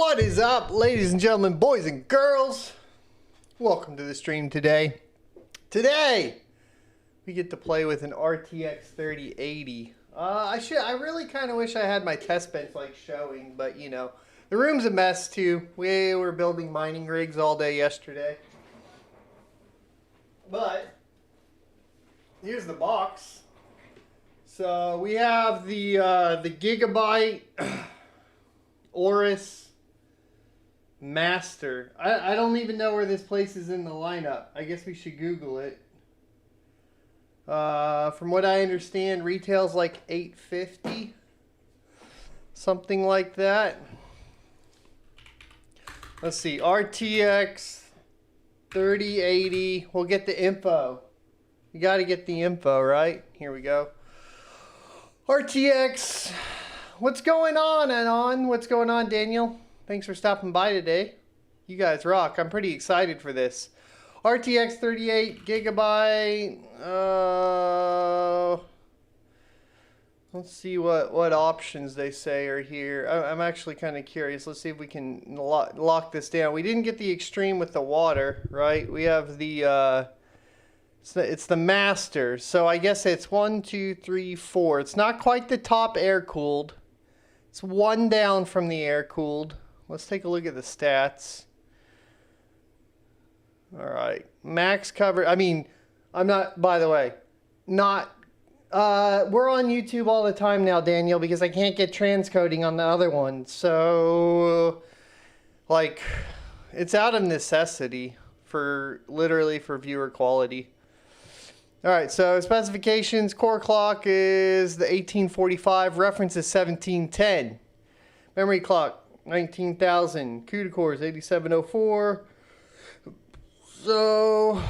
What is up, ladies and gentlemen, boys and girls? Welcome to the stream today. Today, we get to play with an RTX 3080. I really kind of wish I had my test bench like showing, but you know, the room's a mess too. We were building mining rigs all day yesterday. But here's the box. So we have the Gigabyte Aorus Master. I don't even know where this place is in the lineup. I guess we should Google it. From what I understand, retail's like $850, something like that. Let's see, RTX 3080. We'll get the info. You got to get the info, right? Here we go. RTX. What's going on, Anon? What's going on, Daniel? Thanks for stopping by today. You guys rock. I'm pretty excited for this. RTX 38 gigabyte. Let's see what options they say are here. I'm actually kind of curious. Let's see if we can lock this down. We didn't get the extreme with the water, right? We have the it's the Master. So I guess it's 1, 2, 3, 4. It's not quite the top air cooled. It's one down from the air cooled. Let's take a look at the stats. All right, max cover. I mean, I'm not, by the way, not, we're on YouTube all the time now, Daniel, because I can't get transcoding on the other one. So, like, it's out of necessity literally for viewer quality. All right, so specifications, core clock is the 1845, reference is 1710. Memory clock, 19,000. CUDA core is 8704. So,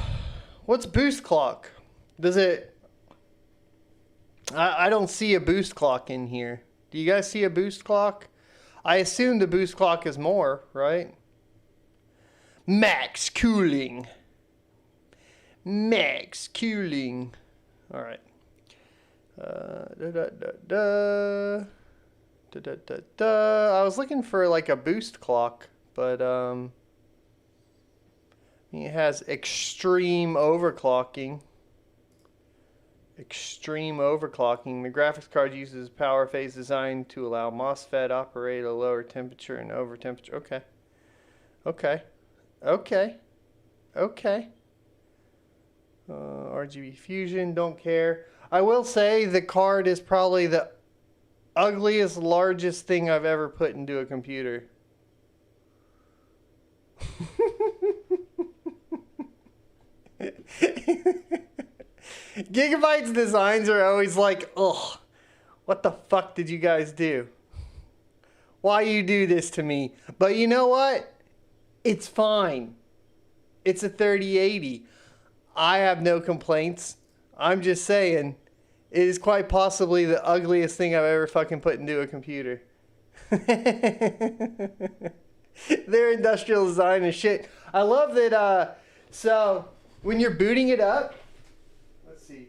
what's boost clock? Does it... I don't see a boost clock in here. Do you guys see a boost clock? I assume the boost clock is more, right? Max cooling. Max cooling. All right. I was looking for like a boost clock, but it has extreme overclocking. Extreme overclocking. The graphics card uses power phase design to allow MOSFET operate at a lower temperature and over temperature. Okay. Okay. Okay. Okay. RGB fusion, don't care. I will say the card is probably the ugliest, largest thing I've ever put into a computer. Gigabyte's designs are always like, ugh, what the fuck did you guys do? Why you do this to me? But you know what? It's fine. It's a 3080. I have no complaints. I'm just saying, it is quite possibly the ugliest thing I've ever fucking put into a computer. Their industrial design is shit. I love that, so when you're booting it up, let's see.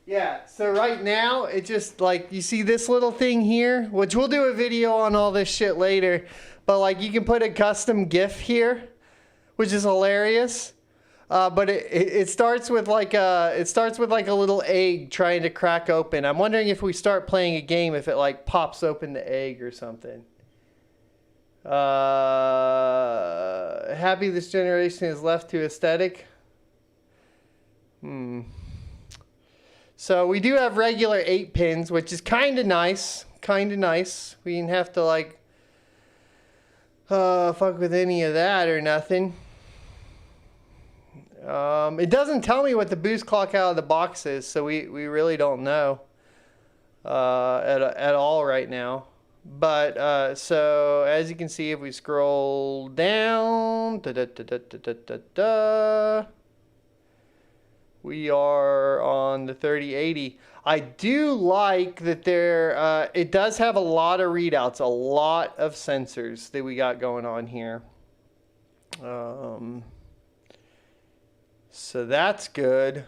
Yeah, so right now, it just, like, you see this little thing here, which we'll do a video on all this shit later, but, like, you can put a custom GIF here, which is hilarious. But it starts with like a little egg trying to crack open. I'm wondering if we start playing a game, if it like pops open the egg or something. Happy this generation is left to aesthetic. So we do have regular 8 pins, which is kind of nice. Kind of nice. We didn't have to like fuck with any of that or nothing. It doesn't tell me what the boost clock out of the box is, so we really don't know at all right now. But so as you can see, if we scroll down, we are on the 3080. I do like that there. It does have a lot of readouts, a lot of sensors that we got going on here. So that's good.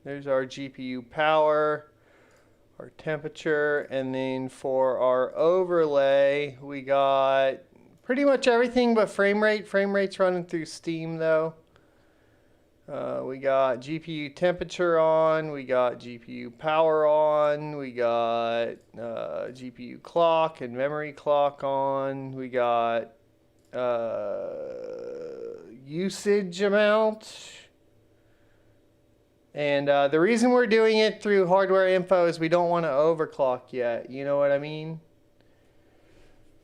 There's our GPU power, our temperature, and then for our overlay, we got Pretty much everything but frame rate. Frame rate's running through Steam though. We got GPU temperature on, we got GPU power on, we got GPU clock and memory clock on, we got usage amount. And the reason we're doing it through hardware info is we don't want to overclock yet. You know what I mean?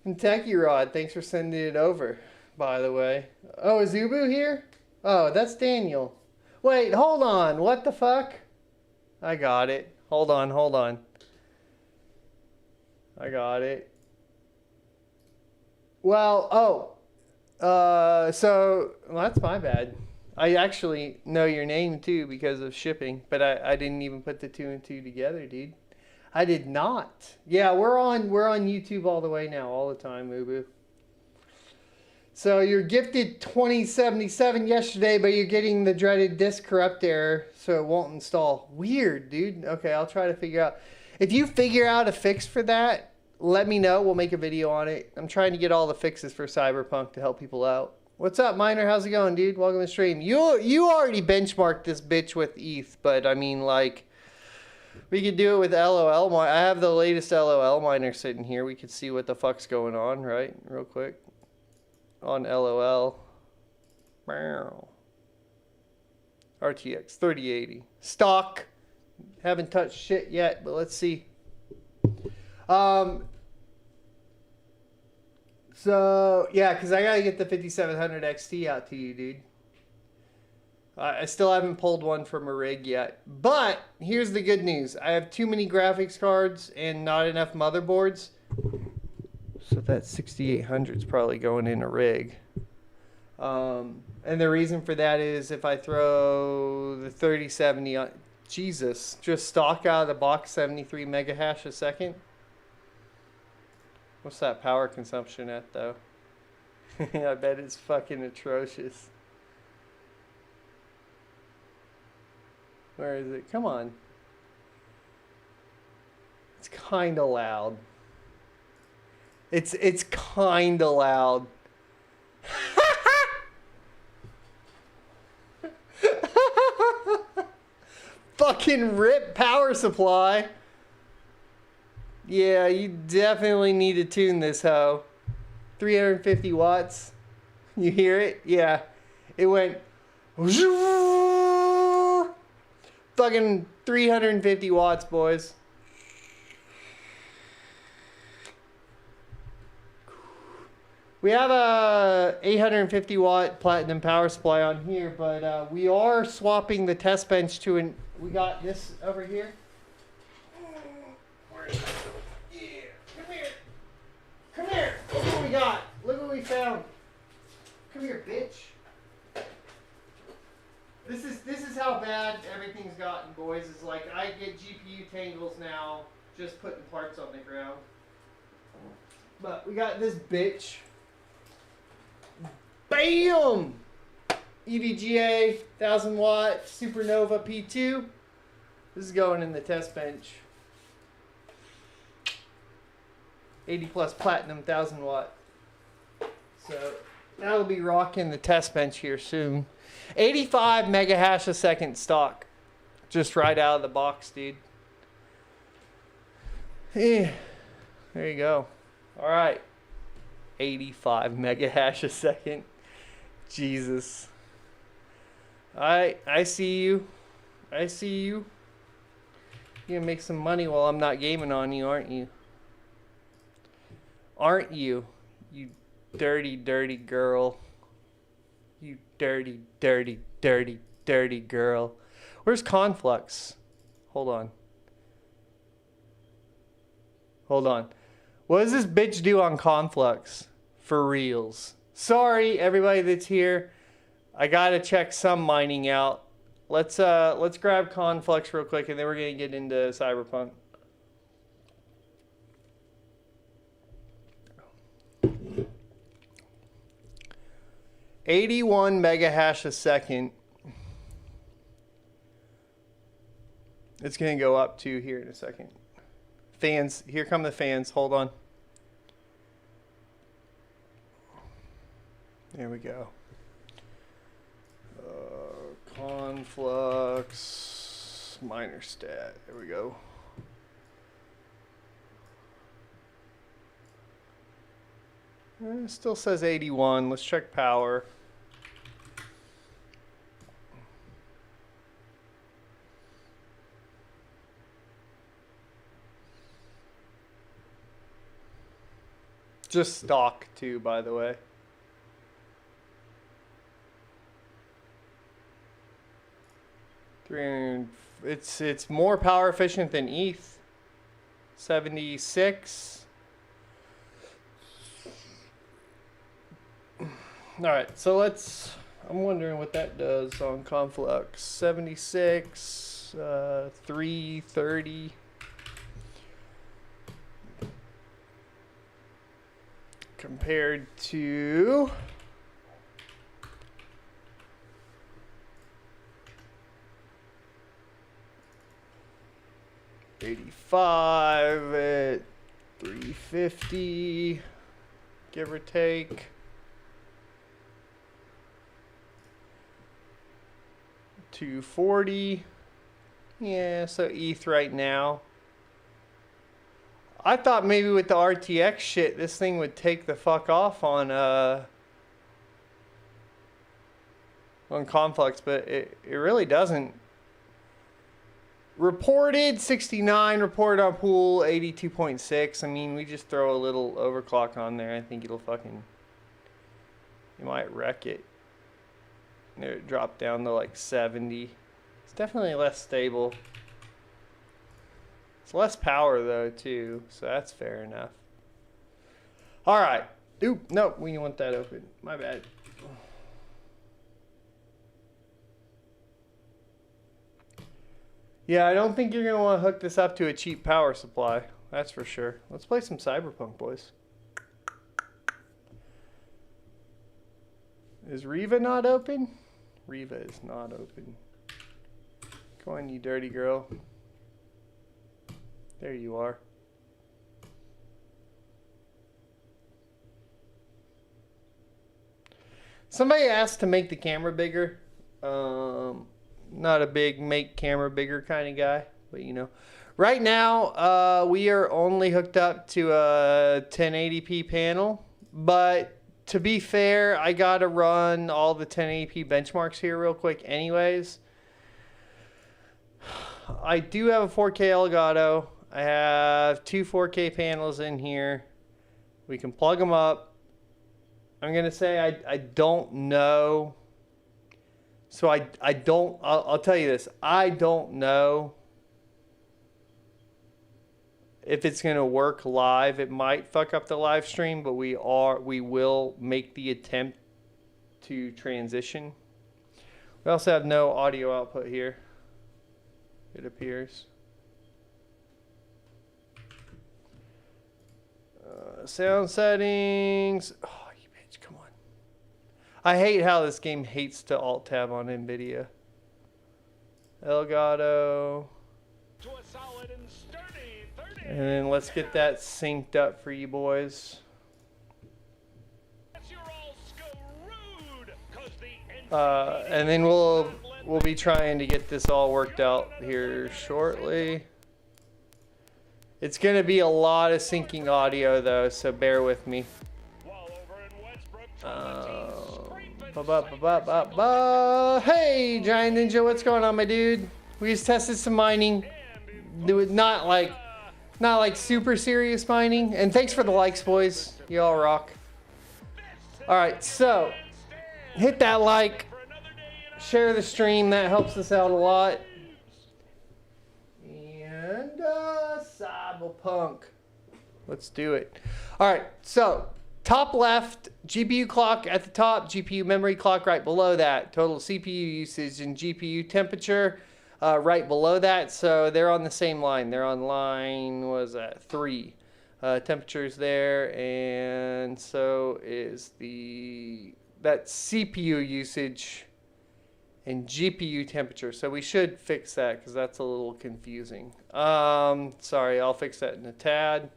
And Techie Rod, thanks for sending it over, by the way. Oh, is Ubu here? Oh, that's Daniel. Wait, hold on. What the fuck? I got it. Hold on, hold on. I got it. Well, so well, that's my bad. I actually know your name too because of shipping, but I didn't even put the 2 and 2 together, dude. I did not. Yeah, we're on YouTube all the way now, all the time, Ubu. So you're gifted 2077 yesterday, but you're getting the dreaded disk corrupt error, so it won't install. Weird, dude. Okay, I'll try to figure out. If you figure out a fix for that, let me know. We'll make a video on it. I'm trying to get all the fixes for CyberPunk to help people out. What's up, Miner? How's it going, dude? Welcome to the stream. You already benchmarked this bitch with ETH, but I mean, like, we could do it with LOL. I have the latest LOL miner sitting here. We could see what the fuck's going on, right? Real quick. On LOL. RTX 3080. Stock. Haven't touched shit yet, but let's see. So, yeah, because I got to get the 5700 XT out to you, dude. I still haven't pulled one from a rig yet. But here's the good news. I have too many graphics cards and not enough motherboards. So that 6800 is probably going in a rig. And the reason for that is if I throw the 3070 on... Jesus. Just stock out of the box 73 mega hash a second. What's that power consumption at, though? I bet it's fucking atrocious. Where is it? Come on. It's kind of loud. It's kind of loud. Fucking rip power supply. Yeah, you definitely need to tune this hoe. 350 watts. You hear it? Yeah. It went... Fucking 350 watts, boys. We have a 850 watt platinum power supply on here, but we are swapping the test bench to an... We got this over here. Where is it? Yeah, come here. Come here. Look what we got. Look what we found. Come here, bitch. This is how bad everything's gotten, boys. It's like I get GPU tangles now just putting parts on the ground. But we got this bitch. Bam! EVGA 1000 watt Supernova P2. This is going in the test bench. 80 plus platinum 1000 watt. So that'll be rocking the test bench here soon. 85 mega hash a second stock. Just right out of the box, dude. Yeah. There you go. All right. 85 mega hash a second. Jesus. I see you. I see you. You're gonna make some money while I'm not gaming on you, aren't you? Aren't you? You dirty, dirty girl. You dirty, dirty, dirty, dirty girl. Where's Conflux? Hold on. Hold on. What does this bitch do on Conflux? For reals. Sorry, everybody that's here. I gotta check some mining out. Let's grab Conflux real quick, and then we're gonna get into CyberPunk. $81 mega hash a second. It's gonna go up to here in a second. Fans, here come the fans. Hold on. There we go. Conflux minor stat. There we go. It still says 81. Let's check power. Just stock too, by the way. It's more power efficient than ETH. 76. All right, so I'm wondering what that does on Conflux. 76, 330. Compared to 85 at 350, give or take. $240. Yeah, so ETH right now. I thought maybe with the RTX shit, this thing would take the fuck off on Conflux, but it really doesn't. Reported 69, reported on pool 82.6. I mean, we just throw a little overclock on there. I think it'll fucking, you might wreck it. There, it dropped down to like 70. It's definitely less stable. It's less power though too, so that's fair enough. All right. Oop, nope, we want that open. My bad. Yeah, I don't think you're going to want to hook this up to a cheap power supply. That's for sure. Let's play some CyberPunk, boys. Is Riva not open? Riva is not open. Come on, you dirty girl. There you are. Somebody asked to make the camera bigger. Not a big make camera bigger kind of guy, but you know. Right now, we are only hooked up to a 1080p panel, but to be fair, I gotta run all the 1080p benchmarks here real quick anyways. I do have a 4K Elgato. I have two 4K panels in here. We can plug them up. I'm gonna say I don't know. So I'll tell you this. I don't know if it's going to work live. It might fuck up the live stream, but we will make the attempt to transition. We also have no audio output here, it appears. Sound settings. Oh, you bitch, come on. I hate how this game hates to alt tab on NVIDIA. Elgato. And then let's get that synced up for you boys. And then we'll be trying to get this all worked out here shortly. It's going to be a lot of syncing audio though, so bear with me. Hey, Giant Ninja, what's going on, my dude? We just tested some mining. Do it not like super serious mining. And thanks for the likes, boys. You all rock. All right, so hit that like, share the stream. That helps us out a lot. And CyberPunk. Let's do it. All right, so. Top left, GPU clock at the top, GPU memory clock right below that. Total CPU usage and GPU temperature right below that. So they're on the same line. They're on line, what was that, 3. Temperatures there, and so is that CPU usage and GPU temperature. So we should fix that because that's a little confusing. Sorry, I'll fix that in a tad.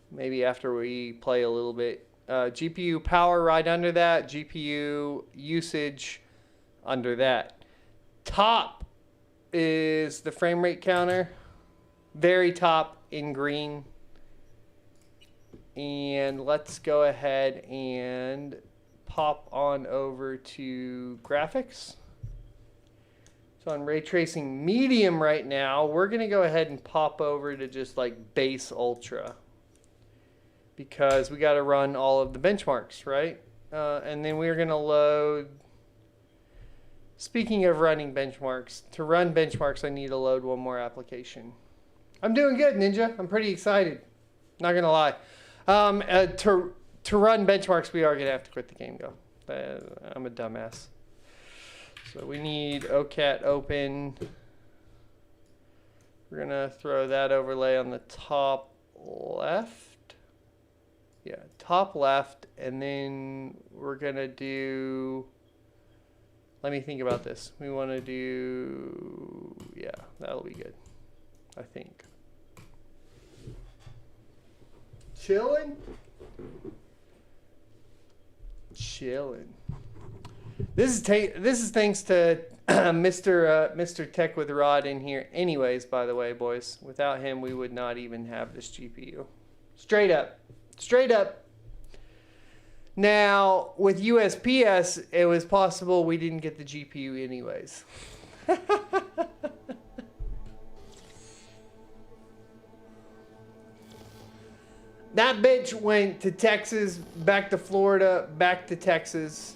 Maybe after we play a little bit. GPU power right under that, GPU usage under that. Top is the frame rate counter, very top in green. And let's go ahead and pop on over to graphics. So on ray tracing medium right now, we're going to go ahead and pop over to just like base ultra, because we got to run all of the benchmarks, right? And then we're going to load. Speaking of running benchmarks, to run benchmarks, I need to load one more application. I'm doing good, Ninja. I'm pretty excited. Not going to lie. To run benchmarks, we are going to have to quit the game, though. I'm a dumbass. So we need OCAT open. We're going to throw that overlay on the top left. Yeah, top left. And then we're going to do... Let me think about this. We want to do... Yeah, that'll be good, I think. Chilling? Chilling. This is thanks to Mr. Tech with Rod in here. Anyways, by the way, boys, without him, we would not even have this GPU. Straight up. Straight up. Now, with USPS, it was possible we didn't get the GPU anyways. That bitch went to Texas, back to Florida, back to Texas.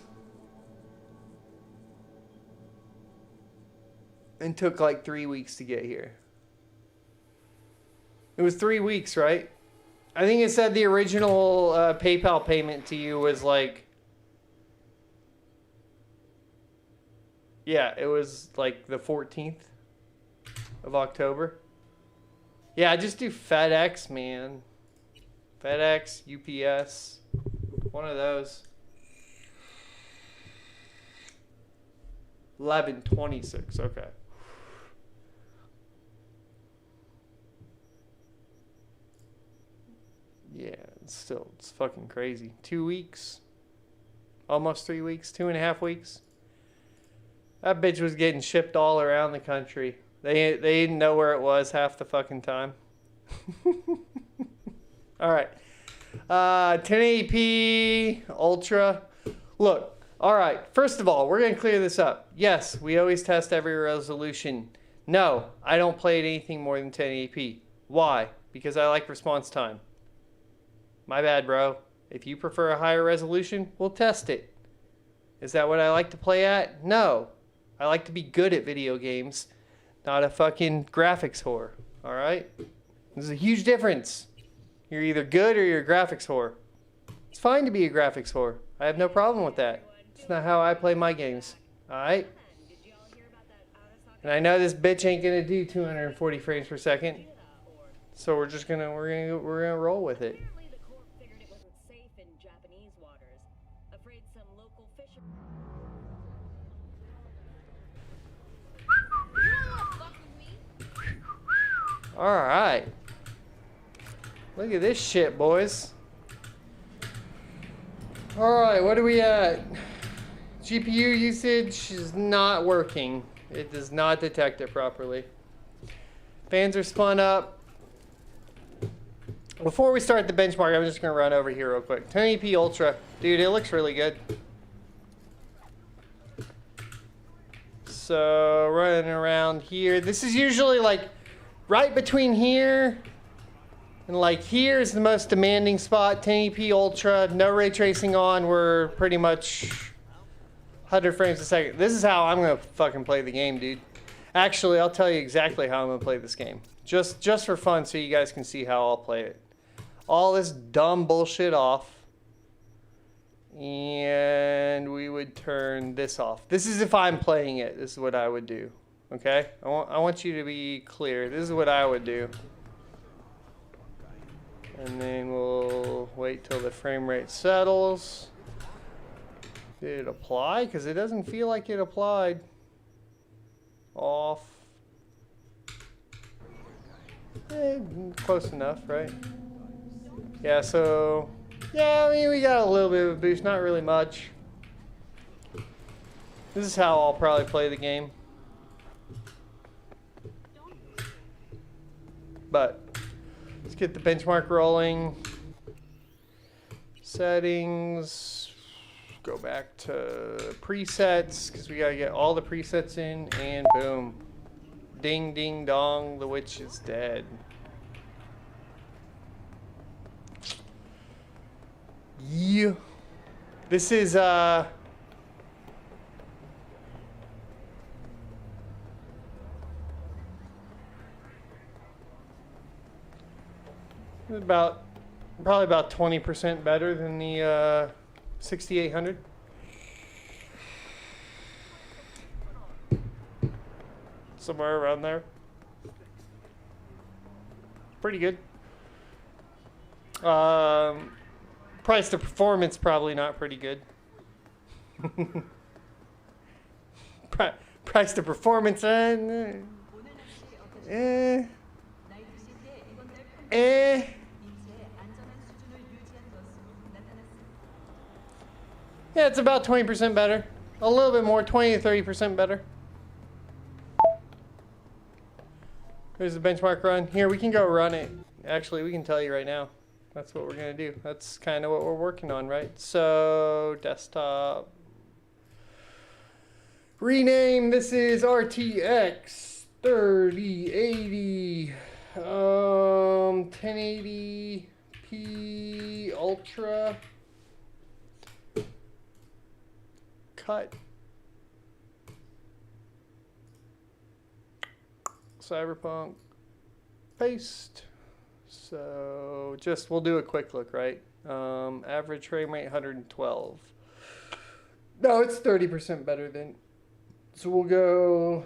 And took like 3 weeks to get here. It was 3 weeks, right? I think it said the original PayPal payment to you was like... Yeah, it was like the 14th of October. Yeah, just do FedEx, man. FedEx, UPS, one of those. 11/26, okay. Yeah, it's fucking crazy. 2 weeks, almost 3 weeks, 2.5 weeks. That bitch was getting shipped all around the country. They didn't know where it was half the fucking time. All right, 1080p Ultra. Look, all right. First of all, we're gonna clear this up. Yes, we always test every resolution. No, I don't play at anything more than 1080p. Why? Because I like response time. My bad, bro. If you prefer a higher resolution, we'll test it. Is that what I like to play at? No. I like to be good at video games, not a fucking graphics whore. All right? There's a huge difference. You're either good or you're a graphics whore. It's fine to be a graphics whore. I have no problem with that. It's not how I play my games. All right? And I know this bitch ain't gonna do 240 frames per second, so we're gonna roll with it. All right. Look at this shit, boys. All right, what are we at? GPU usage is not working. It does not detect it properly. Fans are spun up. Before we start the benchmark, I'm just gonna run over here real quick. 1080p Ultra. Dude, it looks really good. So, running around here. This is usually like right between here and like here is the most demanding spot. 1080p Ultra, no ray tracing on. We're pretty much 100 frames a second. This is how I'm gonna fucking play the game, dude. Actually, I'll tell you exactly how I'm gonna play this game. Just for fun, so you guys can see how I'll play it. All this dumb bullshit off. And we would turn this off. This is if I'm playing it. This is what I would do. Okay? I want you to be clear. This is what I would do. And then we'll wait till the frame rate settles. Did it apply? Because it doesn't feel like it applied. Off. Close enough, right? Yeah, so Yeah, I mean, we got a little bit of a boost, not really much. This is how I'll probably play the game. But let's get the benchmark rolling. Settings. Go back to presets because we gotta get all the presets in, and boom. Ding ding dong, the witch is dead. Yeah. This is probably about 20% better than the 6800. Somewhere around there. Pretty good. Price to performance, probably not pretty good. Price to performance, yeah, it's about 20% better. A little bit more, 20 to 30% better. There's the benchmark run. Here, we can go run it. Actually, we can tell you right now. That's what we're going to do. That's kind of what we're working on, right? So, desktop. Rename. This is RTX 3080. 1080p Ultra. Cut. CyberPunk. Paste. So we'll do a quick look, right? Average frame rate 112. No, it's 30% better than. So we'll go.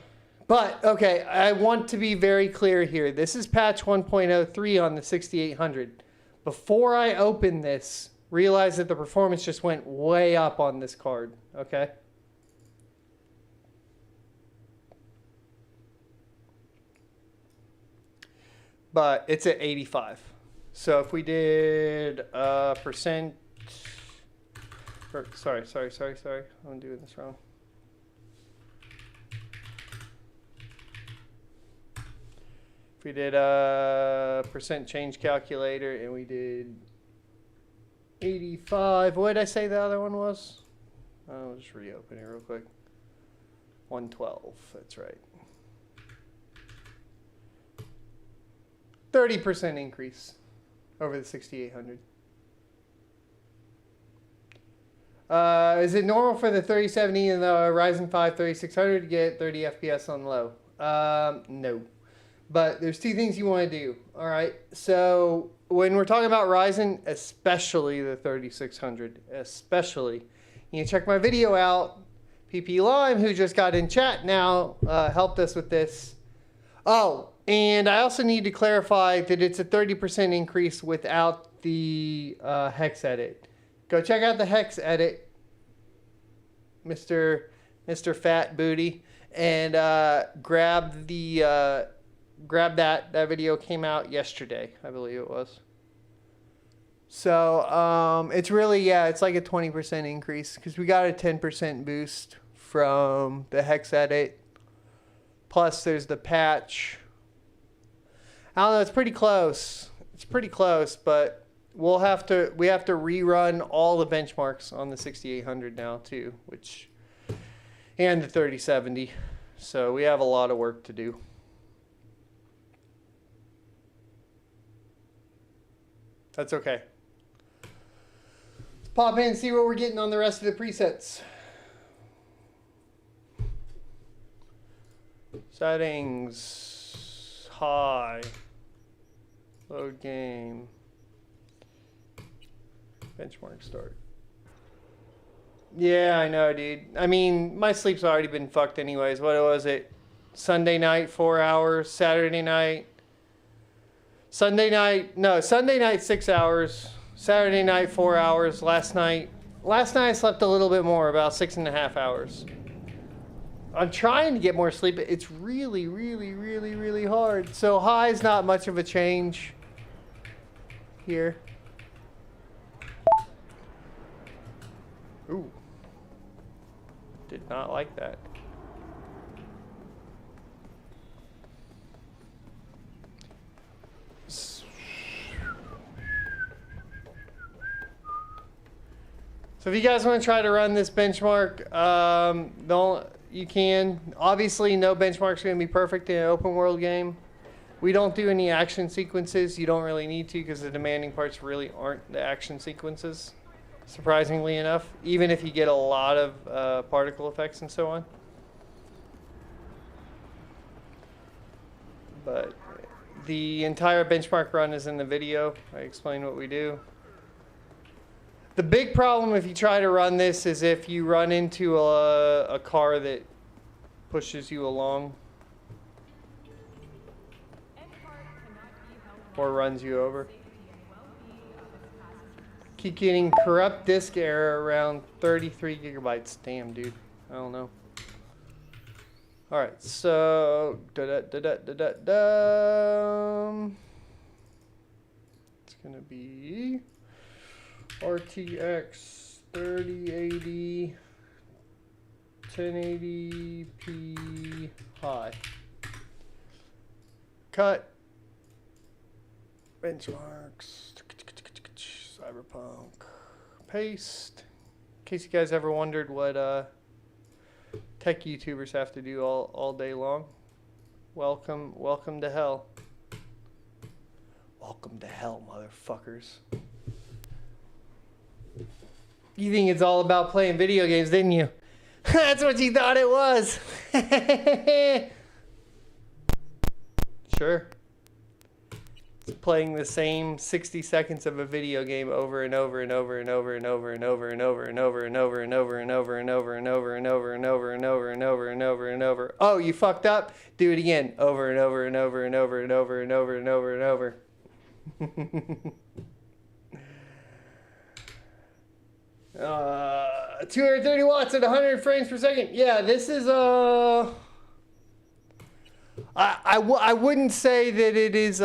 But okay, I want to be very clear here. This is patch 1.03 on the 6800. Before I open this, realize that the performance just went way up on this card. Okay. But it's at 85. So if we did percent, sorry. I'm doing this wrong. If we did a percent change calculator and we did 85, what did I say the other one was? I'll just reopen it real quick. 112, that's right. 30% increase over the 6800. Is it normal for the 3070 and the Ryzen 5 3600 to get 30 FPS on low? No. But there's two things you want to do. All right. So when we're talking about Ryzen, especially the 3600, especially, you can check my video out. PP Lime, who just got in chat now, helped us with this. Oh, and I also need to clarify that it's a 30% increase without the hex edit. Go check out the hex edit, Mr. Fat Booty, and grab that. That video came out yesterday, I believe it was. So it's really, yeah, it's like a 20% increase because we got a 10% boost from the hex edit. Plus there's the patch. I don't know, it's pretty close. It's pretty close, but we have to rerun all the benchmarks on the 6800 now too, and the 3070. So we have a lot of work to do. That's okay. Let's pop in and see what we're getting on the rest of the presets. Settings, high, load game, benchmark start. Yeah, I know, dude. I mean, my sleep's already been fucked anyways. What was it? Sunday night, 4 hours. Saturday night. Sunday night, 6 hours. Saturday night, 4 hours. Last night I slept a little bit more, about 6.5 hours. I'm trying to get more sleep. It's really, really, really, really hard. So high is not much of a change here. Ooh. Did not like that. So if you guys want to try to run this benchmark, you can. Obviously, no benchmark's going to be perfect in an open world game. We don't do any action sequences. You don't really need to because the demanding parts really aren't the action sequences, surprisingly enough, even if you get a lot of particle effects and so on. But the entire benchmark run is in the video. I explain what we do. The big problem if you try to run this is if you run into a car that pushes you along or runs you over. Keep getting corrupt disk error around 33 gigabytes. Damn, dude. I don't know. Alright, so it's gonna be RTX 3080 1080p high. Cut. Benchmarks. CyberPunk. Paste. In case you guys ever wondered what tech YouTubers have to do all day long. Welcome to hell. Welcome to hell, motherfuckers. You think it's all about playing video games, didn't you? That's what you thought it was. Sure. It's playing the same 60 seconds of a video game over and over and over and over and over and over and over and over and over and over and over and over and over and over and over and over and over and over and over. Oh, you fucked up? Do it again. Over and over and over and over and over and over and over and over. 230 watts at 100 frames per second. Yeah, this is I wouldn't say that it is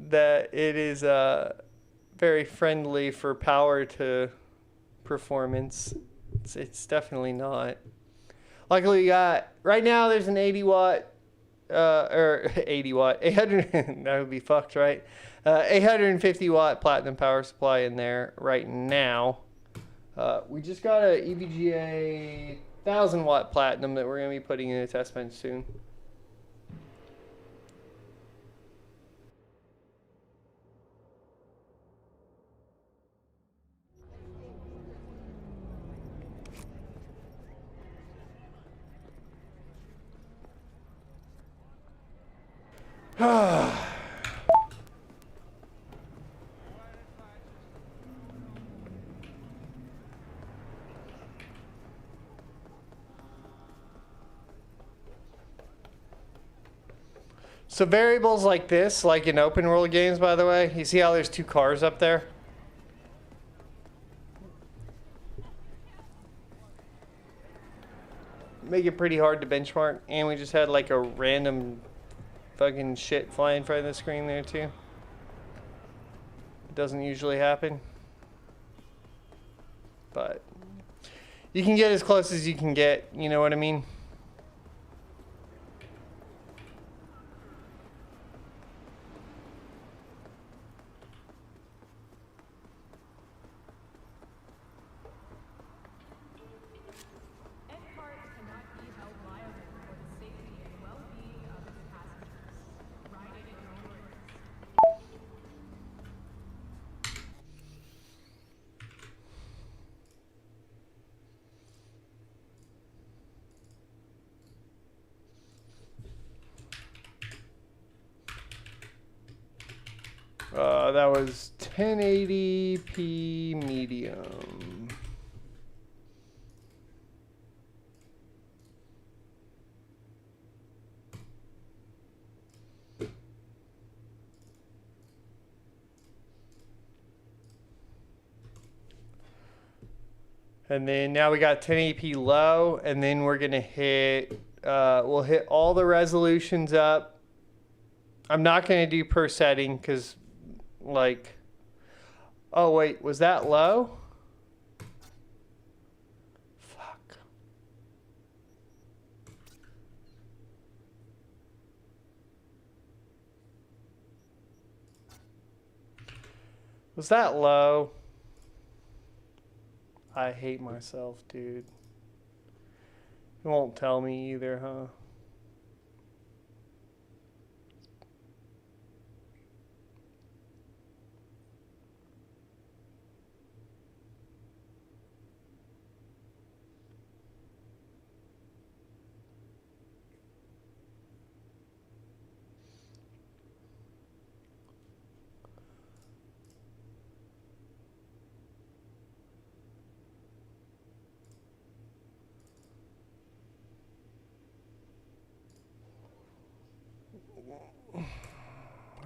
that it is very friendly for power to performance. It's definitely not. Luckily, we got right now. There's an 80 watt or 80 watt 800. That would be fucked, right? 850 watt platinum power supply in there right now. We just got a EVGA 1000 watt platinum that we're going to be putting in a test bench soon. So variables like this, like in open world games, by the way, you see how there's two cars up there? Make it pretty hard to benchmark, and we just had like a random fucking shit fly in front of the screen there too. It doesn't usually happen, but you can get as close as you can get, you know what I mean? That was 1080p medium. And then now we got 1080p low, and then we're gonna hit, we'll hit all the resolutions up. I'm not gonna do per setting because like Oh, wait. Was that low? Fuck. Was that low? I hate myself, dude. It won't tell me either, huh?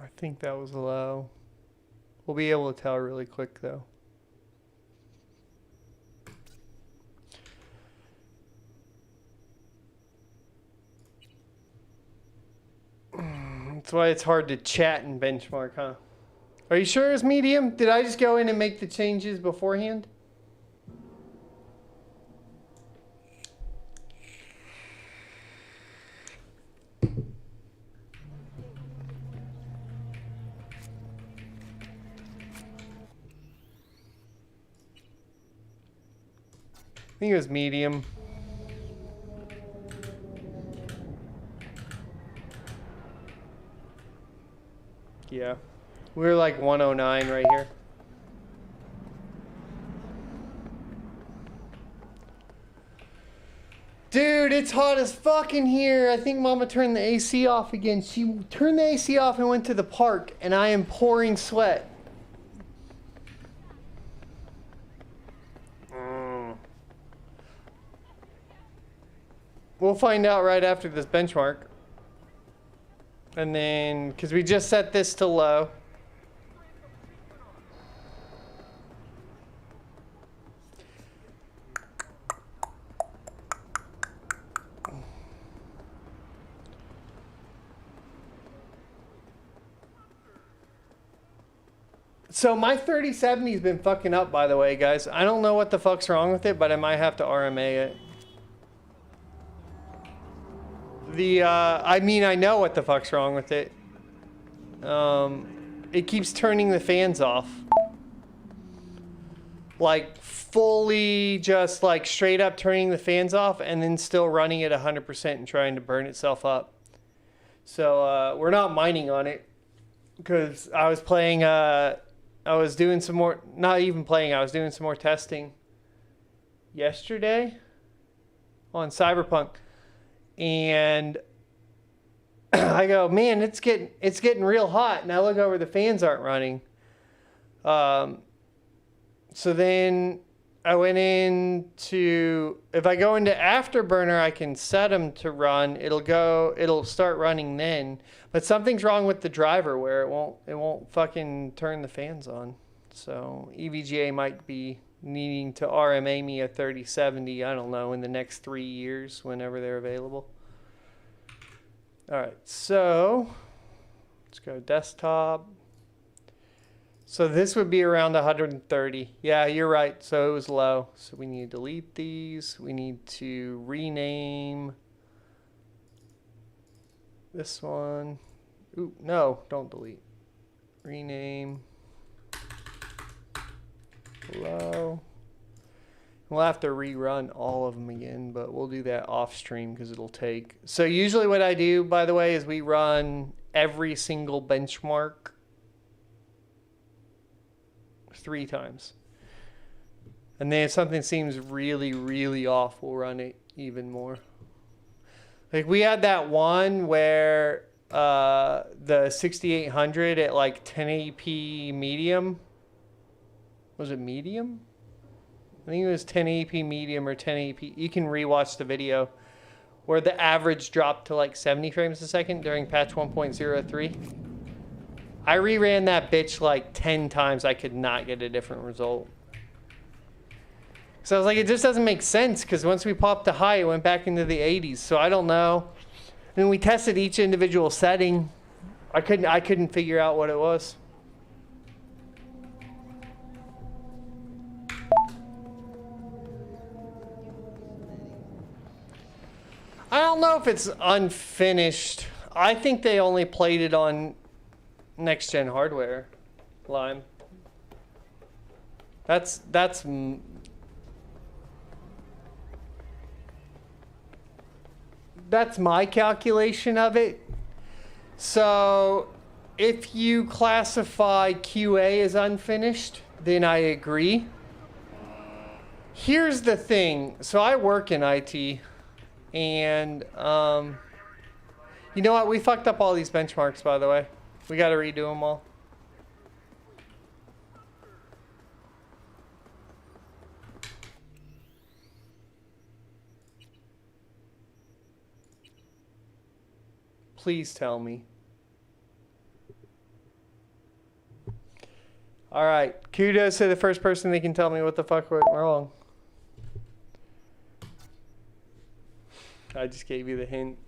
I think that was low. We'll be able to tell really quick, though. That's why it's hard to chat and benchmark, huh? Are you sure it's medium? Did I just go in and make the changes beforehand? I think it was medium. Yeah. We're like 109 right here. Dude, it's hot as fuck in here. I think Mama turned the AC off again. She turned the AC off and went to the park, and I am pouring sweat. We'll find out right after this benchmark. And then, because we just set this to low. So my 3070's been fucking up, by the way, guys. I don't know what the fuck's wrong with it, but I might have to RMA it. I mean, I know what the fuck's wrong with it. It keeps turning the fans off. Like, fully just, like, straight up turning the fans off and then still running at 100% and trying to burn itself up. So, we're not mining on it. Because I was playing, I was doing some more, not even playing, I was doing some more testing yesterday on CyberPunk. And I go, man, it's getting real hot. And I look over, the fans aren't running. So then I went into, if I go into Afterburner, I can set them to run. It'll start running then. But something's wrong with the driver where it won't fucking turn the fans on. So EVGA might be needing to RMA me a 3070, I don't know, in the next 3 years, whenever they're available. All right, so let's go desktop. So this would be around 130. Yeah, you're right. So it was low. So we need to delete these. We need to rename this one. Ooh, no, don't delete. Rename. Low. We'll have to rerun all of them again, but we'll do that off stream because it'll take. So usually what I do, by the way, is we run every single benchmark 3 times. And then if something seems really, really off, we'll run it even more. Like we had that one where the 6800 at like 1080p medium. Was it medium? I think it was 1080p medium or 1080p. You can rewatch the video where the average dropped to like 70 frames a second during patch 1.03. I reran that bitch like 10 times. I could not get a different result. So I was like, it just doesn't make sense because once we popped to high, it went back into the 80s. So I don't know. And we tested each individual setting. I couldn't figure out what it was. I don't know if it's unfinished. I think they only played it on next gen hardware. Lime. That's my calculation of it. So if you classify QA as unfinished, then I agree. Here's the thing. So I work in IT, and you know what? We fucked up all these benchmarks, by the way. We got to redo them all. Please tell me. All right. Kudos to the first person that can tell me what the fuck went wrong. I just gave you the hint.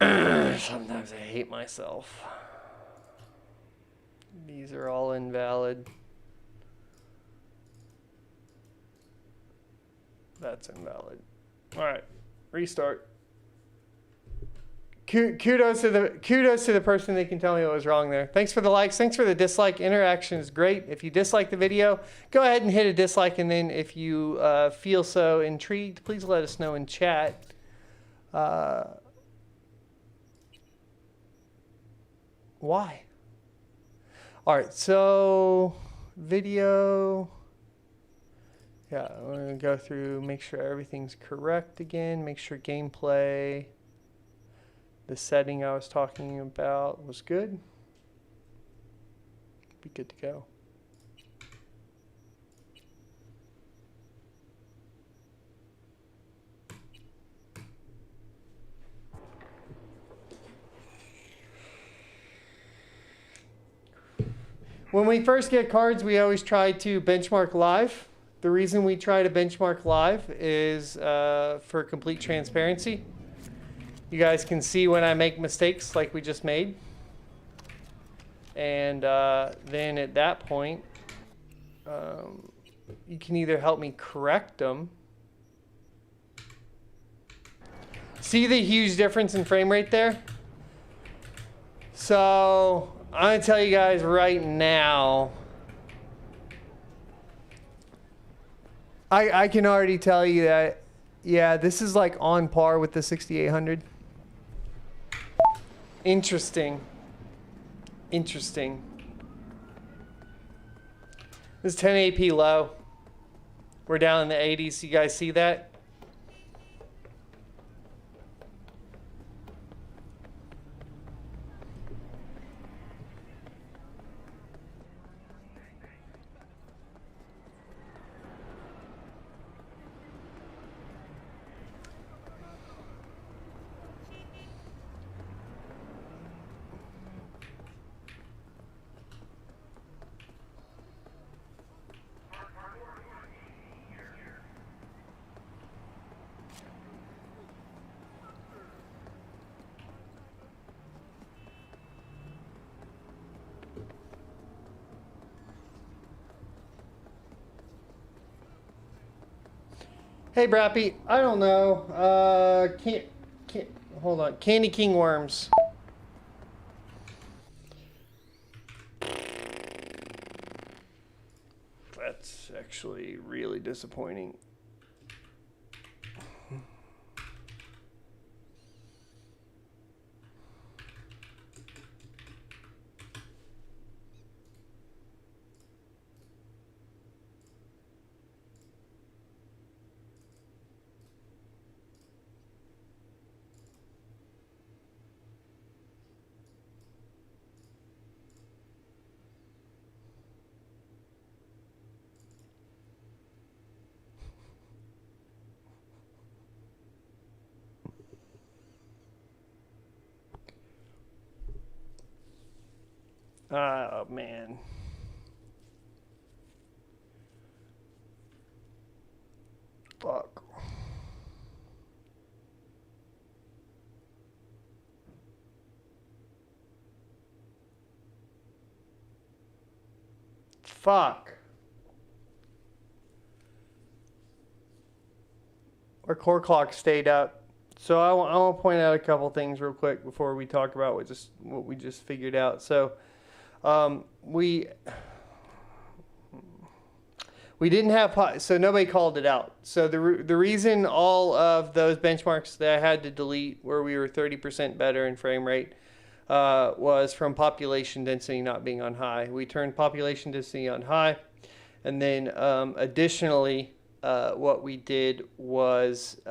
Sometimes I hate myself. These are all invalid. That's invalid. All right, restart. Kudos to the person that can tell me what was wrong there. Thanks for the likes. Thanks for the dislike. Interaction is great. If you dislike the video, go ahead and hit a dislike. And then if you feel so intrigued, please let us know in chat. Why? All right, so video. Yeah, I'm going to go through, make sure everything's correct again. Make sure gameplay, the setting I was talking about was good. Be good to go. When we first get cards, we always try to benchmark live. The reason we try to benchmark live is for complete transparency. You guys can see when I make mistakes like we just made. And then at that point, you can either help me correct them. See the huge difference in frame rate there? So I'm going to tell you guys right now, I can already tell you that, yeah, this is like on par with the 6800. Interesting. Interesting. This is 10 AP low. We're down in the 80s. You guys see that? Hey, Brappy, I don't know. Can't, hold on. Candy King worms. That's actually really disappointing. Oh, man. Fuck. Fuck. our core clock stayed up. So I want to point out a couple things real quick before we talk about what we just figured out. So we didn't have, so nobody called it out. So the reason all of those benchmarks that I had to delete where we were 30% better in frame rate was from population density not being on high. We turned population density on high. And then additionally, what we did was,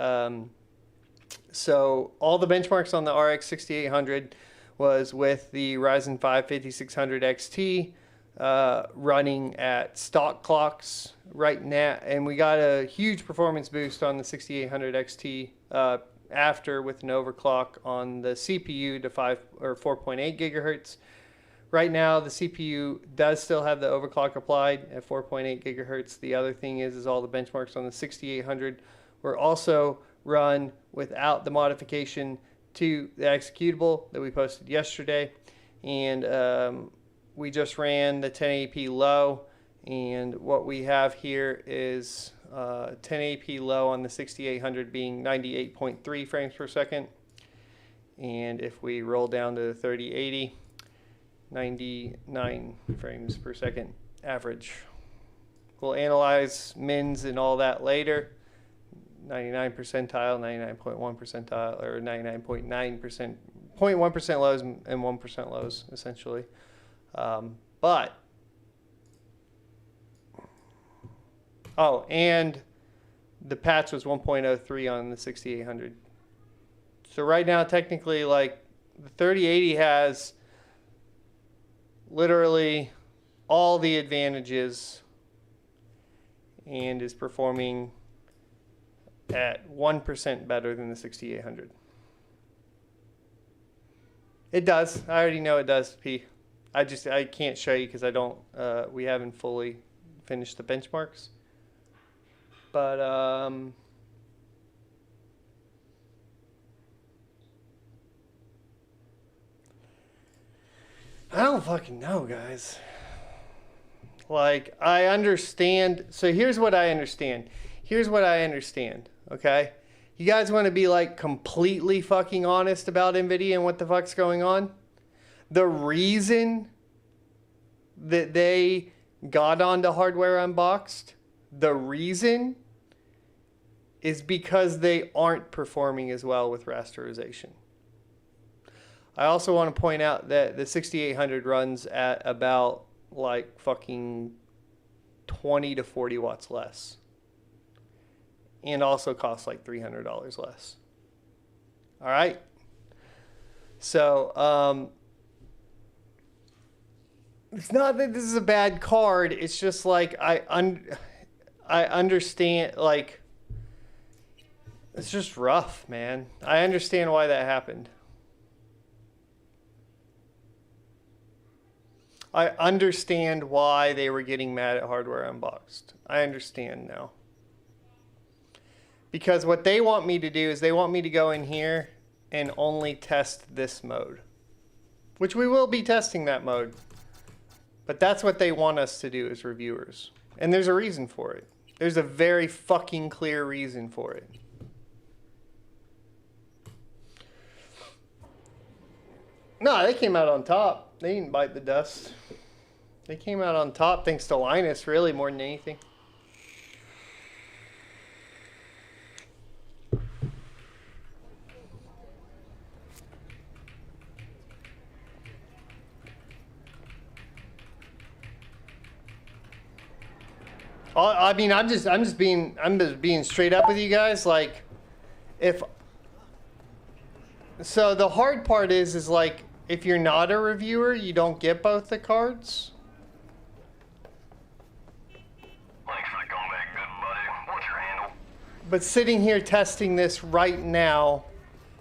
so all the benchmarks on the RX 6800 was with the Ryzen 5 5600 XT running at stock clocks right now. And we got a huge performance boost on the 6800 XT after with an overclock on the CPU to 4.8 gigahertz. Right now, the CPU does still have the overclock applied at 4.8 gigahertz. The other thing is all the benchmarks on the 6800 were also run without the modification to the executable that we posted yesterday. And we just ran the 1080p low. And what we have here is 1080p low on the 6800 being 98.3 frames per second. And if we roll down to the 3080, 99 frames per second average. We'll analyze mins and all that later. 99 percentile, 99.1 percentile, or 99.9%, 0.1% lows and 1% lows, essentially. And the patch was 1.03 on the 6800. So right now, technically, like, the 3080 has literally all the advantages and is performing at 1% better than the 6800. It does. I already know it does, P. I can't show you because we haven't fully finished the benchmarks. But I don't fucking know, guys. Like, I understand. So here's what I understand. Okay? You guys want to be like completely fucking honest about NVIDIA and what the fuck's going on? The reason that they got onto Hardware Unboxed, the reason is because they aren't performing as well with rasterization. I also want to point out that the 6800 runs at about like fucking 20 to 40 watts less. And also costs like $300 less. All right. So, it's not that this is a bad card. It's just like, I understand, like, it's just rough, man. I understand why that happened. I understand why they were getting mad at Hardware Unboxed. I understand now. Because what they want me to do is they want me to go in here and only test this mode. Which we will be testing that mode. But that's what they want us to do as reviewers. And there's a reason for it. There's a very fucking clear reason for it. No, they came out on top. They didn't bite the dust. They came out on top thanks to Linus, really, more than anything. I mean, I'm just being straight up with you guys. Like, so the hard part is like, if you're not a reviewer, you don't get both the cards. Thanks for the comeback, good buddy. What's your handle? But sitting here testing this right now,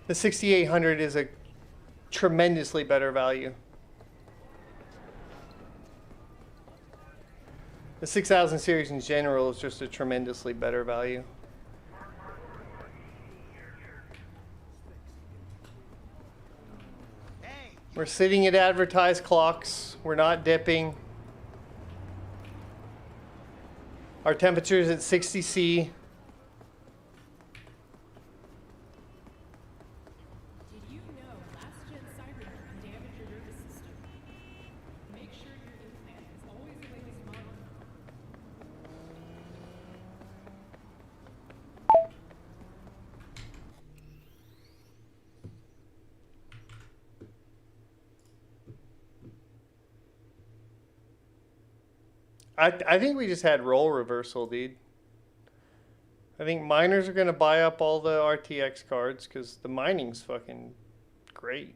the 6800 is a tremendously better value. The 6000 series in general is just a tremendously better value. We're sitting at advertised clocks. We're not dipping. Our temperature is at 60 C. I think we just had role reversal, dude. I think miners are gonna buy up all the RTX cards because the mining's fucking great.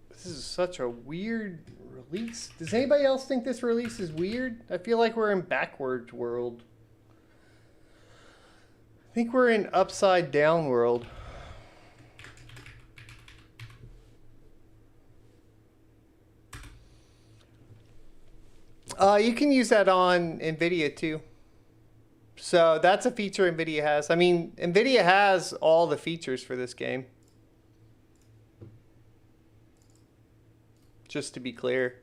This is such a weird release. Does anybody else think this release is weird? I feel like we're in backwards world. I think we're in upside down world. You can use that on NVIDIA too. So that's a feature NVIDIA has. I mean, NVIDIA has all the features for this game. Just to be clear.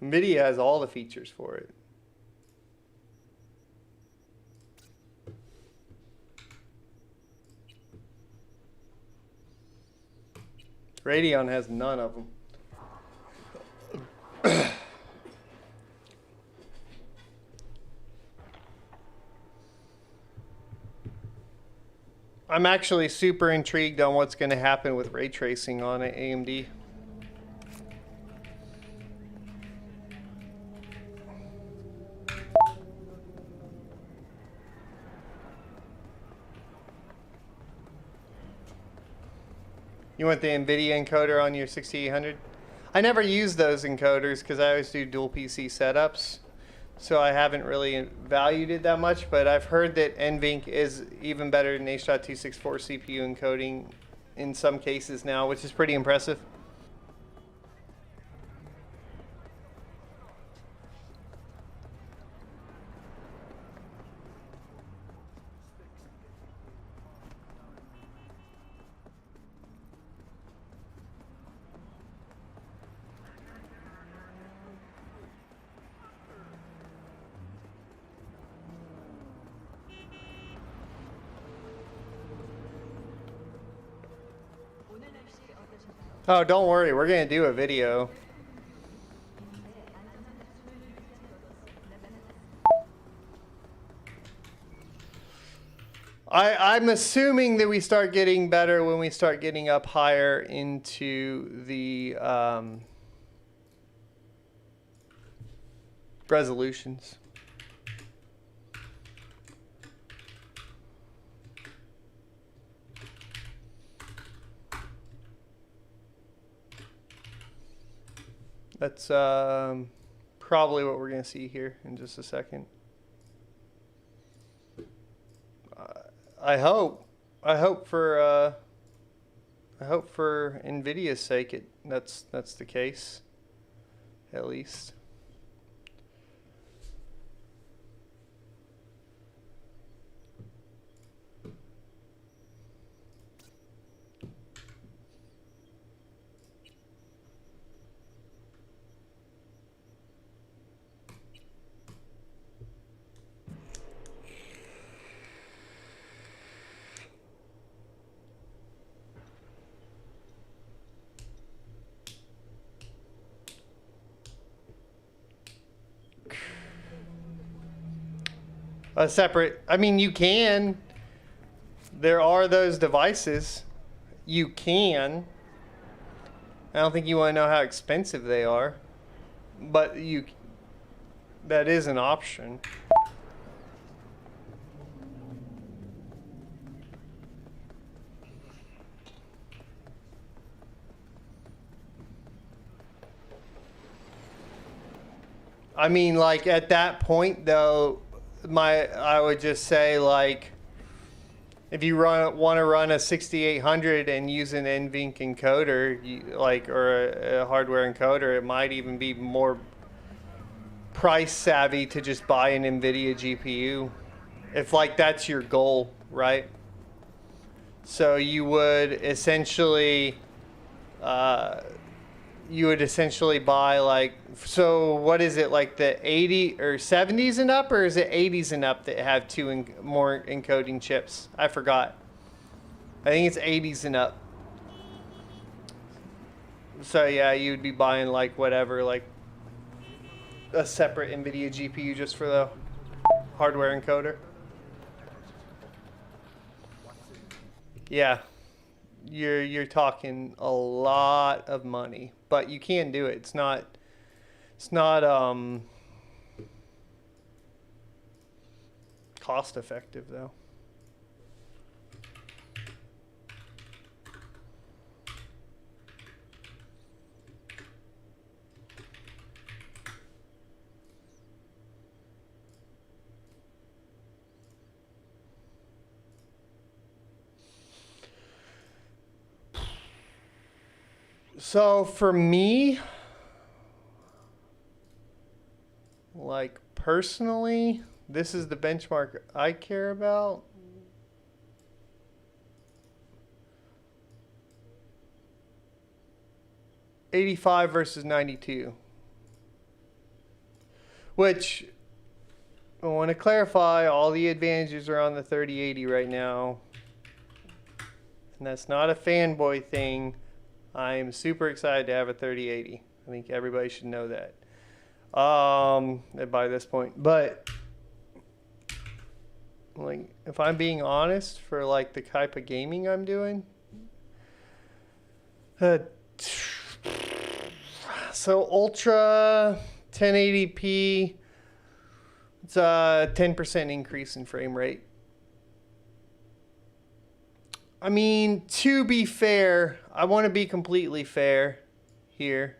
NVIDIA has all the features for it. Radeon has none of them. I'm actually super intrigued on what's going to happen with ray tracing on AMD. You want the NVIDIA encoder on your 6800? I never use those encoders because I always do dual PC setups. So I haven't really valued it that much, but I've heard that NVENC is even better than H.264 CPU encoding in some cases now, which is pretty impressive. Oh, don't worry, we're gonna do a video. I'm assuming that we start getting better when we start getting up higher into the resolutions. That's probably what we're going to see here in just a second. I hope for NVIDIA's sake that's the case, at least. A separate, I mean, you can. There are those devices. You can. I don't think you want to know how expensive they are, but that is an option. I mean, like at that point though, I would just say, like, if you want to run a 6800 and use an NVENC encoder, or a hardware encoder, it might even be more price savvy to just buy an NVIDIA GPU, if like that's your goal, right? So you would essentially buy, like, so what is it, like the 80 or 70s and up, or is it 80s and up that have more encoding chips? I forgot. I think it's 80s and up. So yeah, you'd be buying like whatever, like a separate NVIDIA GPU just for the hardware encoder. Yeah, you're talking a lot of money, but you can do it. It's not cost effective though. So for me, like personally, this is the benchmark I care about. $85 versus 92. Which, I want to clarify, all the advantages are on the 3080 right now. And that's not a fanboy thing. I am super excited to have a 3080. I think everybody should know that by this point. But like, if I'm being honest, for like the type of gaming I'm doing, so Ultra 1080p, it's a 10% increase in frame rate. I mean, to be fair, I want to be completely fair here.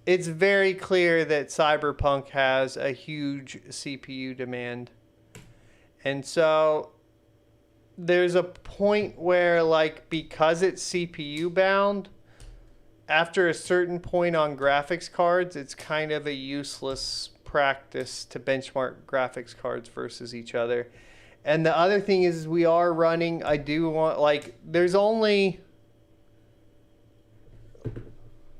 It's very clear that CyberPunk has a huge CPU demand. And so there's a point where, like, because it's CPU bound, after a certain point on graphics cards, it's kind of a useless practice to benchmark graphics cards versus each other. And the other thing is we are running, I do want, like, there's only,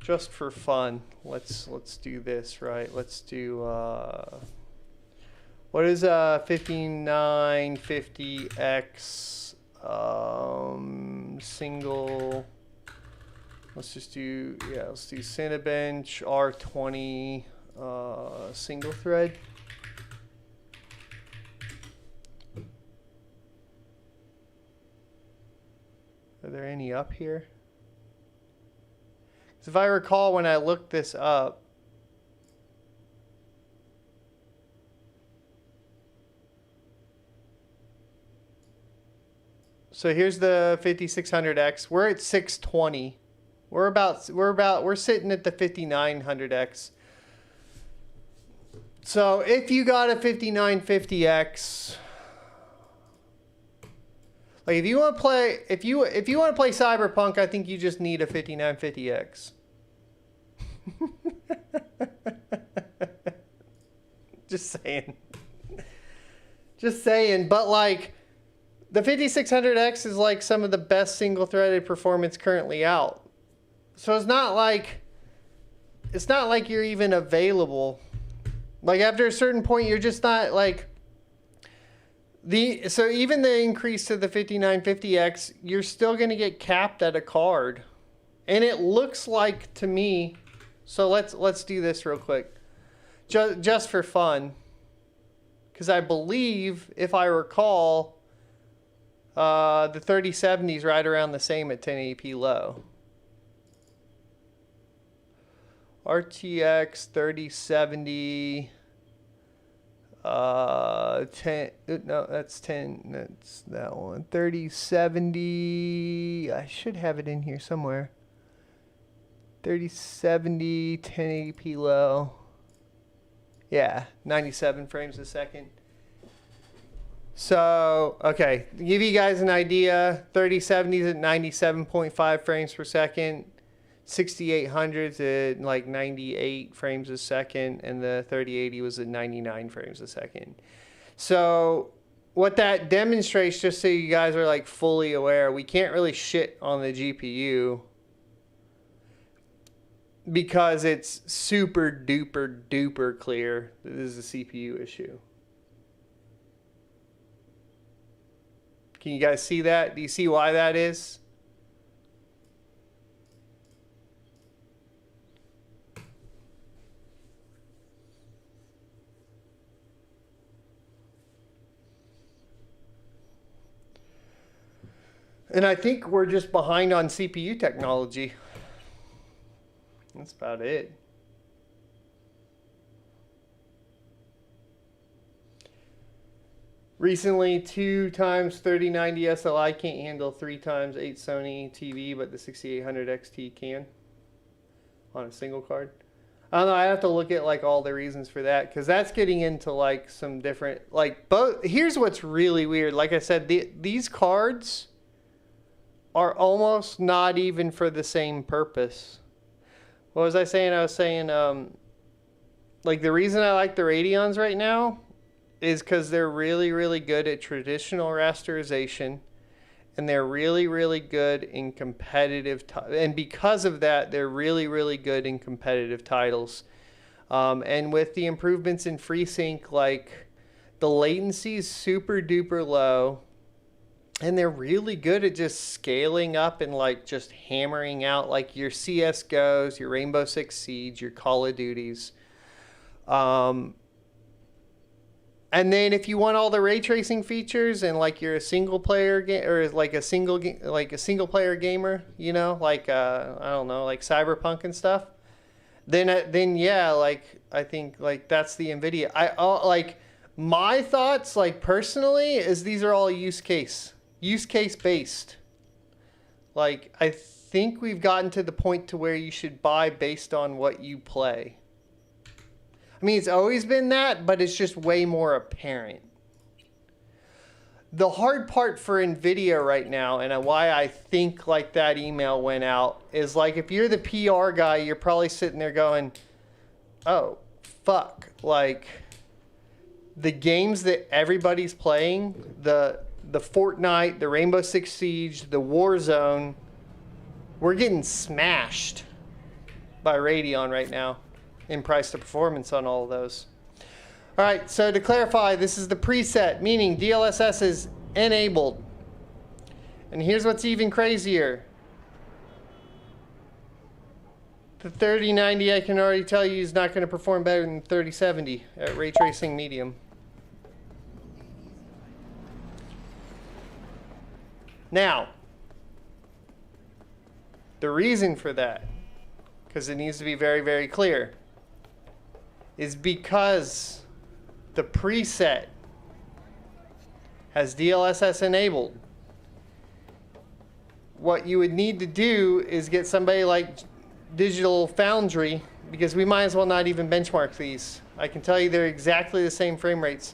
just for fun, let's do this, right? Let's do, what is 5950X single, let's just do, yeah, let's do Cinebench R20 single thread. Are there any up here? Because if I recall when I looked this up, so here's the 5600X. We're at 620. We're sitting at the 5900X. So if you got a 5950X, like if you want to play CyberPunk, I think you just need a 5950X. Just saying. Just saying, but like the 5600X is like some of the best single-threaded performance currently out. So it's not like you're even available. Like after a certain point, you're just not like so even the increase to the 5950X, you're still going to get capped at a card. And it looks like to me, so let's do this real quick. Just for fun. Cuz I believe if I recall the 3070 is right around the same at 1080p low. RTX 3070 10, no, that's 10, that's that one. 3070, I should have it in here somewhere. 3070 1080p low. Yeah, 97 frames a second. So, okay, to give you guys an idea, 3070s at 97.5 frames per second. 6800s at like 98 frames a second, and the 3080 was at 99 frames a second. So what that demonstrates, just so you guys are like fully aware, we can't really shit on the GPU because it's super duper duper clear that this is a CPU issue. Can you guys see that? Do you see why that is? And I think we're just behind on CPU technology. That's about it. Recently, 2 times 3090 SLI can't handle 3 times 8 Sony TV, but the 6800 XT can on a single card. I don't know. I have to look at like all the reasons for that, because that's getting into like some different like both. Here's what's really weird. Like I said, these cards are almost not even for the same purpose. What was I saying? I was saying like the reason I like the Radeons right now is because they're really, really good at traditional rasterization, and they're really, really good in competitive. And because of that, they're really, really good in competitive titles. And with the improvements in FreeSync, like the latency is super duper low, and they're really good at just scaling up and like just hammering out like your CS:GOs, your Rainbow Six Siege, your Call of Duties. And then if you want all the ray tracing features and like you're a single player game or like a single player gamer, you know, like I don't know, like CyberPunk and stuff, then yeah, like I think like that's the Nvidia. Like my thoughts like personally is these are all use case based. Like I think we've gotten to the point to where you should buy based on what you play. I mean, it's always been that, but it's just way more apparent. The hard part for Nvidia right now, and why I think like that email went out, is like if you're the PR guy, you're probably sitting there going, oh, fuck. Like, the games that everybody's playing, the Fortnite, the Rainbow Six Siege, the Warzone, we're getting smashed by Radeon right now in price to performance on all of those. All right, so to clarify, this is the preset, meaning DLSS is enabled. And here's what's even crazier. The 3090, I can already tell you, is not going to perform better than 3070 at ray tracing medium. Now, the reason for that, because it needs to be very, very clear, is because the preset has DLSS enabled. What you would need to do is get somebody like Digital Foundry, because we might as well not even benchmark these. I can tell you they're exactly the same frame rates.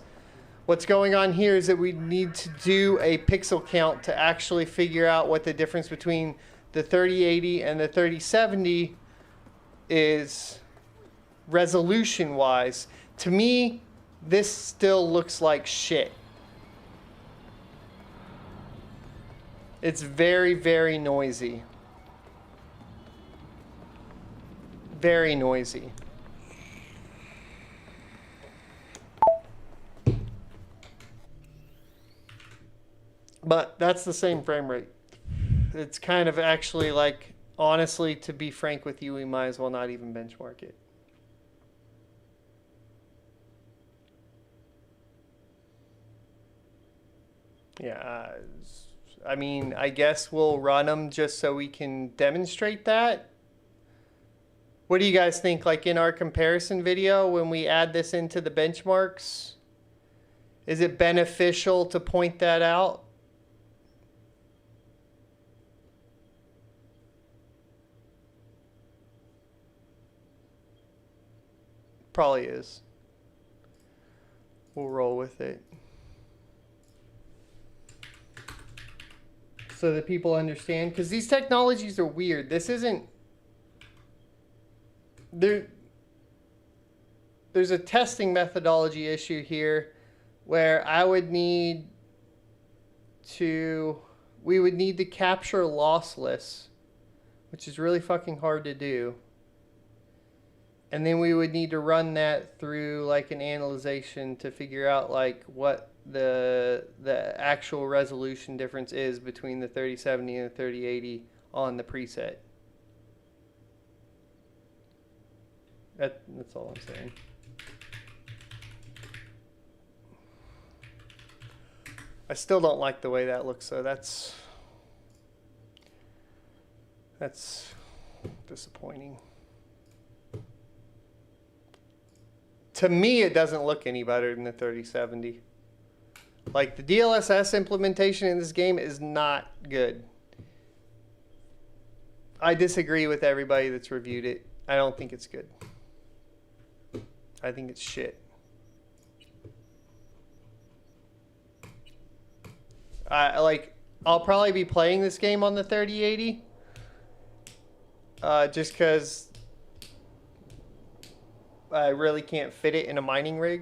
What's going on here is that we need to do a pixel count to actually figure out what the difference between the 3080 and the 3070 is resolution-wise. To me, this still looks like shit. It's very, very noisy. Very noisy. But that's the same frame rate. It's kind of actually like, honestly, to be frank with you, we might as well not even benchmark it. Yeah, I mean, I guess we'll run them just so we can demonstrate that. What do you guys think? Like in our comparison video, when we add this into the benchmarks, is it beneficial to point that out? Probably is. We'll roll with it. So that people understand, because these technologies are weird. This isn't there's a testing methodology issue here where we would need to capture lossless, which is really fucking hard to do. And then we would need to run that through like an analyzation to figure out like what the actual resolution difference is between the 3070 and the 3080 on the preset. That's all I'm saying. I still don't like the way that looks, so that's That's disappointing. To me, it doesn't look any better than the 3070. Like, the DLSS implementation in this game is not good. I disagree with everybody that's reviewed it. I don't think it's good. I think it's shit. I'll probably be playing this game on the 3080. Just because I really can't fit it in a mining rig.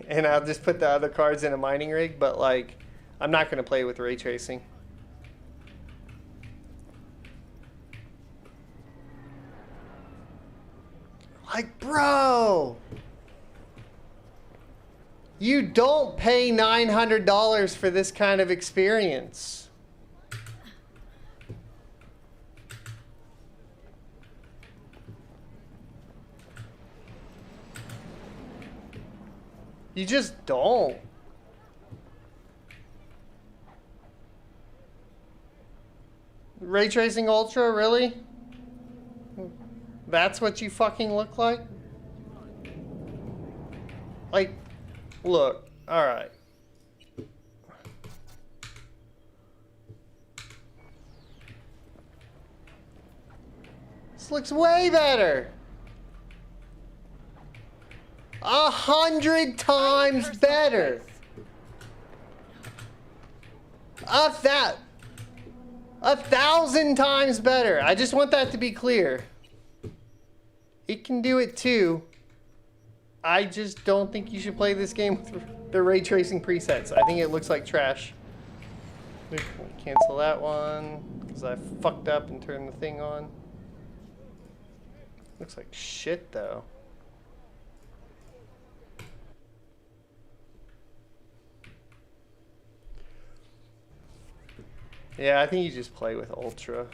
And I'll just put the other cards in a mining rig, but like, I'm not going to play with ray tracing. Like, bro, you don't pay $900 for this kind of experience. You just don't. Ray Tracing Ultra, really? That's what you fucking look like? Like, look, alright. This looks way better. 100 times better. 1,000 times better. I just want that to be clear. It can do it too. I just don't think you should play this game with the ray tracing presets. I think it looks like trash. Cancel that one because I fucked up and turned the thing on. Looks like shit though. Yeah, I think you just play with Ultra.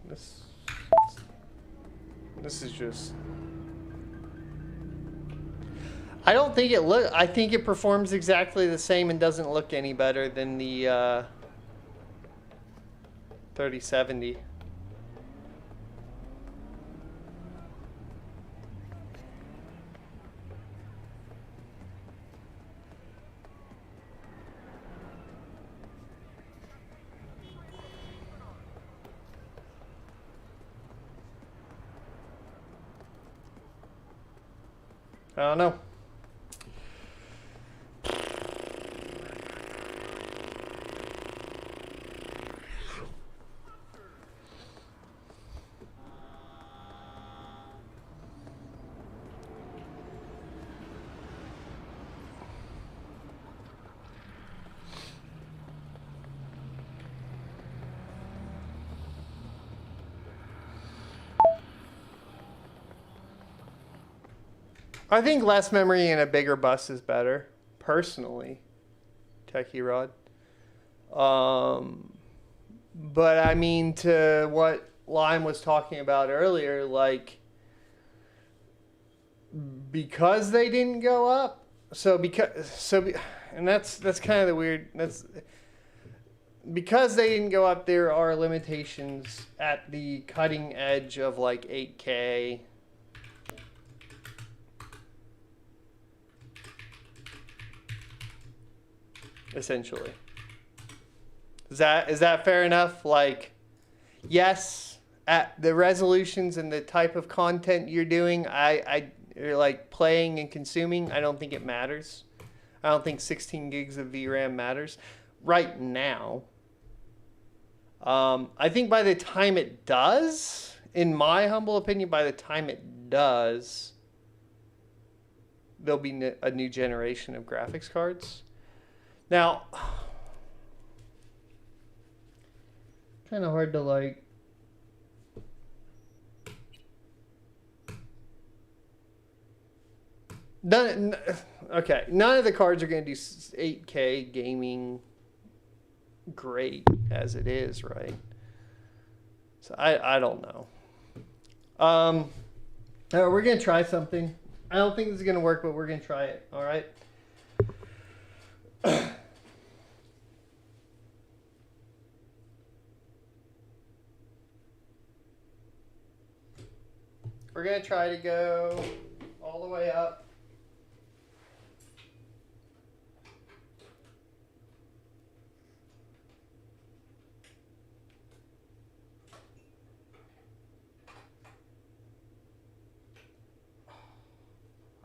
This is just... I don't think it I think it performs exactly the same and doesn't look any better than the 3070. I don't know. I think less memory and a bigger bus is better, personally, Techie Rod. But I mean, to what Lime was talking about earlier, like, because they didn't go up, and that's kind of the weird, because they didn't go up, there are limitations at the cutting edge of like 8K. Essentially. Is that fair enough? Like, yes, at the resolutions and the type of content you're doing, you're like playing and consuming, I don't think it matters. I don't think 16 gigs of VRAM matters right now. I think by the time it does, in my humble opinion, by the time it does, there'll be a new generation of graphics cards. Now, kind of hard to like. Okay, none of the cards are going to do 8K gaming great as it is, right? So I don't know. We're going to try something. I don't think this is going to work, but we're going to try it, all right? We're going to try to go all the way up.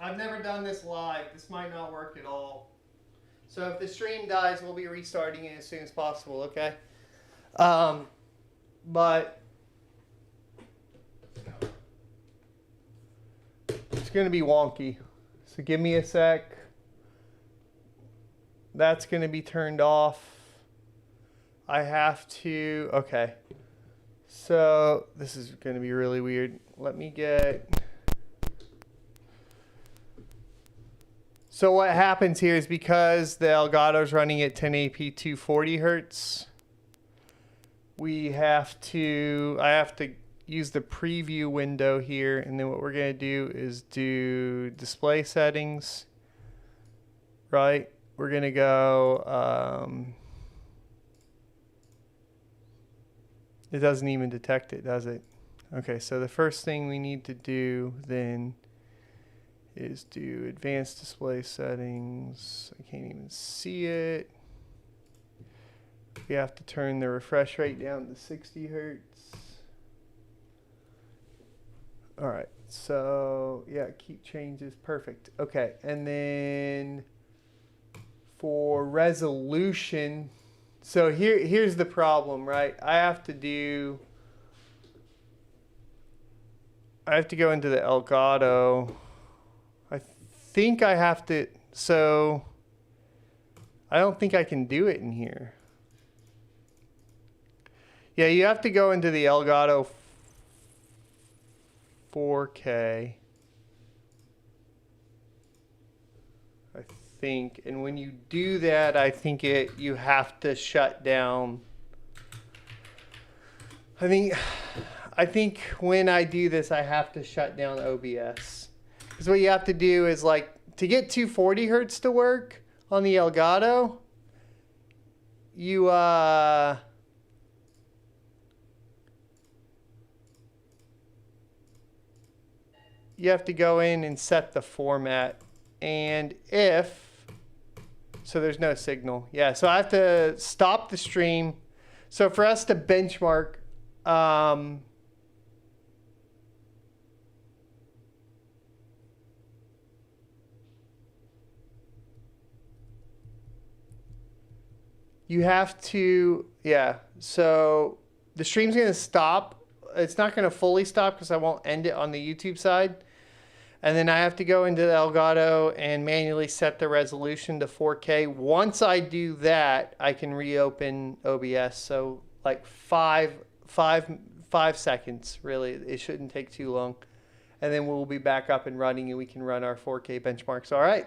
I've never done this live. This might not work at all. So if the stream dies, we'll be restarting it as soon as possible, okay? But it's going to be wonky. So give me a sec. That's going to be turned off. I have to, okay. So this is going to be really weird. Let me get... So what happens here is because the Elgato's running at 1080p 240 hertz, I have to use the preview window here, and then what we're going to do is do display settings, right? We're going to go, it doesn't even detect it, does it? Okay, so the first thing we need to do then is do advanced display settings. I can't even see it. We have to turn the refresh rate down to 60 hertz. All right, so yeah, keep changes, perfect. Okay, and then for resolution, so here's the problem, right? I have to go into the Elgato. I think I have to, so I don't think I can do it in here. Yeah, you have to go into the Elgato 4K, I think. And when you do that, I think you have to shut down. I think when I do this, I have to shut down OBS. Because what you have to do is, like, to get 240 hertz to work on the Elgato, you have to go in and set the format. And so there's no signal. Yeah, so I have to stop the stream. So for us to benchmark, you have to, yeah, so the stream's going to stop. It's not going to fully stop because I won't end it on the YouTube side. And then I have to go into the Elgato and manually set the resolution to 4K. Once I do that, I can reopen OBS. So like five seconds, really. It shouldn't take too long. And then we'll be back up and running and we can run our 4K benchmarks. All right.